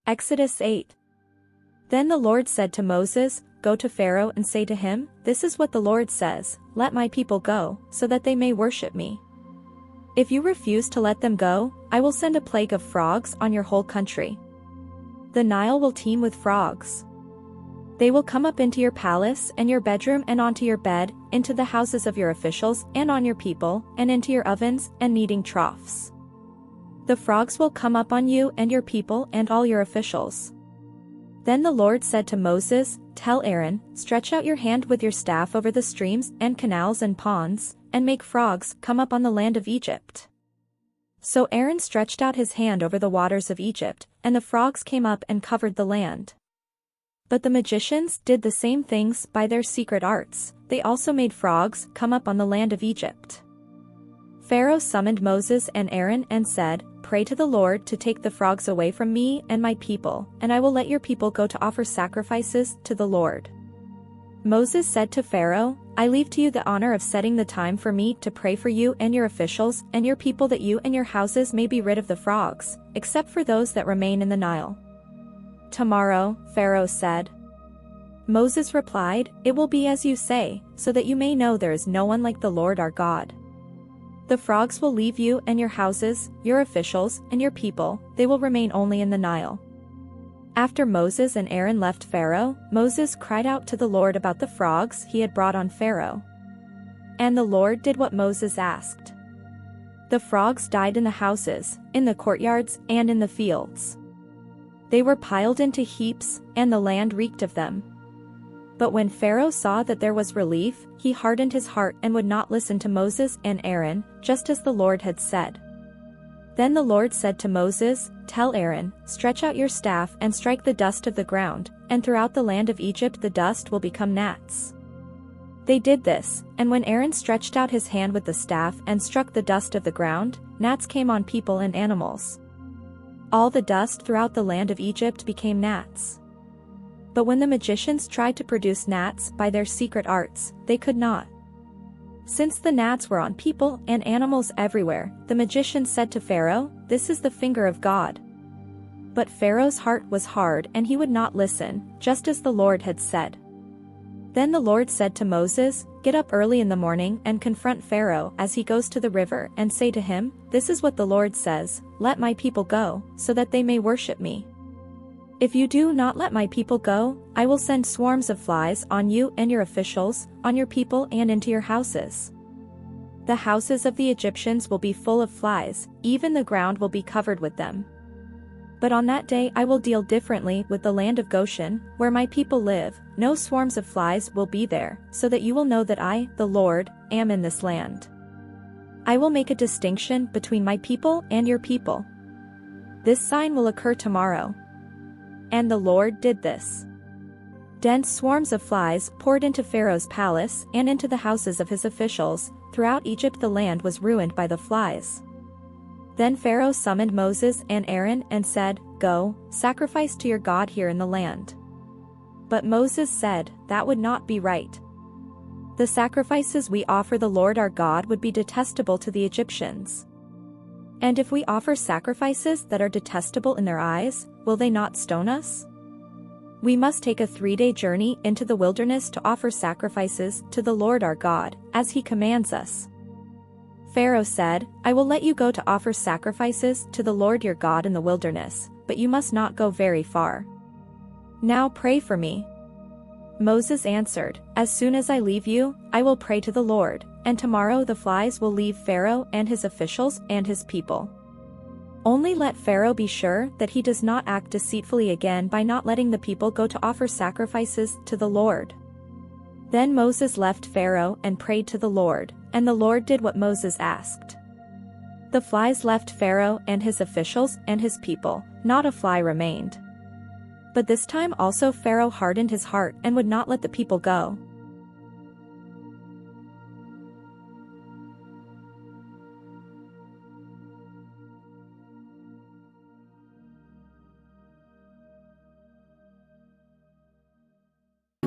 Exodus 8. Then the Lord said to Moses, "Go to Pharaoh and say to him, 'This is what the Lord says, let my people go, so that they may worship me.' If you refuse to let them go, I will send a plague of frogs on your whole country. The Nile will teem with frogs. They will come up into your palace and your bedroom and onto your bed, into the houses of your officials and on your people, and into your ovens and kneading troughs. The frogs will come up on you and your people and all your officials." Then the Lord said to Moses, "Tell Aaron, stretch out your hand with your staff over the streams and canals and ponds, and make frogs come up on the land of Egypt." So Aaron stretched out his hand over the waters of Egypt, and the frogs came up and covered the land. But the magicians did the same things by their secret arts. They also made frogs come up on the land of Egypt. Pharaoh summoned Moses and Aaron and said, "Pray to the Lord to take the frogs away from me and my people, and I will let your people go to offer sacrifices to the Lord." Moses said to Pharaoh, "I leave to you the honor of setting the time for me to pray for you and your officials and your people, that you and your houses may be rid of the frogs, except for those that remain in the Nile." "Tomorrow," Pharaoh said. Moses replied, "It will be as you say, so that you may know there is no one like the Lord our God. The frogs will leave you and your houses, your officials, and your people, they will remain only in the Nile." After Moses and Aaron left Pharaoh, Moses cried out to the Lord about the frogs he had brought on Pharaoh. And the Lord did what Moses asked. The frogs died in the houses, in the courtyards, and in the fields. They were piled into heaps, and the land reeked of them. But when Pharaoh saw that there was relief, he hardened his heart and would not listen to Moses and Aaron, just as the Lord had said. Then the Lord said to Moses, "Tell Aaron, stretch out your staff and strike the dust of the ground, and throughout the land of Egypt the dust will become gnats." They did this, and when Aaron stretched out his hand with the staff and struck the dust of the ground, gnats came on people and animals. All the dust throughout the land of Egypt became gnats. But when the magicians tried to produce gnats by their secret arts, they could not. Since the gnats were on people and animals everywhere, the magicians said to Pharaoh, "This is the finger of God." But Pharaoh's heart was hard and he would not listen, just as the Lord had said. Then the Lord said to Moses, "Get up early in the morning and confront Pharaoh as he goes to the river, and say to him, 'This is what the Lord says, let my people go, so that they may worship me. If you do not let my people go, I will send swarms of flies on you and your officials, on your people and into your houses. The houses of the Egyptians will be full of flies, even the ground will be covered with them. But on that day I will deal differently with the land of Goshen, where my people live, no swarms of flies will be there, so that you will know that I, the Lord, am in this land. I will make a distinction between my people and your people. This sign will occur tomorrow." And the Lord did this. Dense swarms of flies poured into Pharaoh's palace and into the houses of his officials. Throughout Egypt the land was ruined by the flies. Then Pharaoh summoned Moses and Aaron and said, "Go, sacrifice to your God here in the land." But Moses said, "That would not be right. The sacrifices we offer the Lord our God would be detestable to the Egyptians. And if we offer sacrifices that are detestable in their eyes, will they not stone us? We must take a 3-day journey into the wilderness to offer sacrifices to the Lord our God, as he commands us." Pharaoh said, "I will let you go to offer sacrifices to the Lord your God in the wilderness, but you must not go very far. Now pray for me." Moses answered, "As soon as I leave you, I will pray to the Lord, and tomorrow the flies will leave Pharaoh and his officials and his people. Only let Pharaoh be sure that he does not act deceitfully again by not letting the people go to offer sacrifices to the Lord." Then Moses left Pharaoh and prayed to the Lord, and the Lord did what Moses asked. The flies left Pharaoh and his officials and his people, not a fly remained. But this time also Pharaoh hardened his heart and would not let the people go.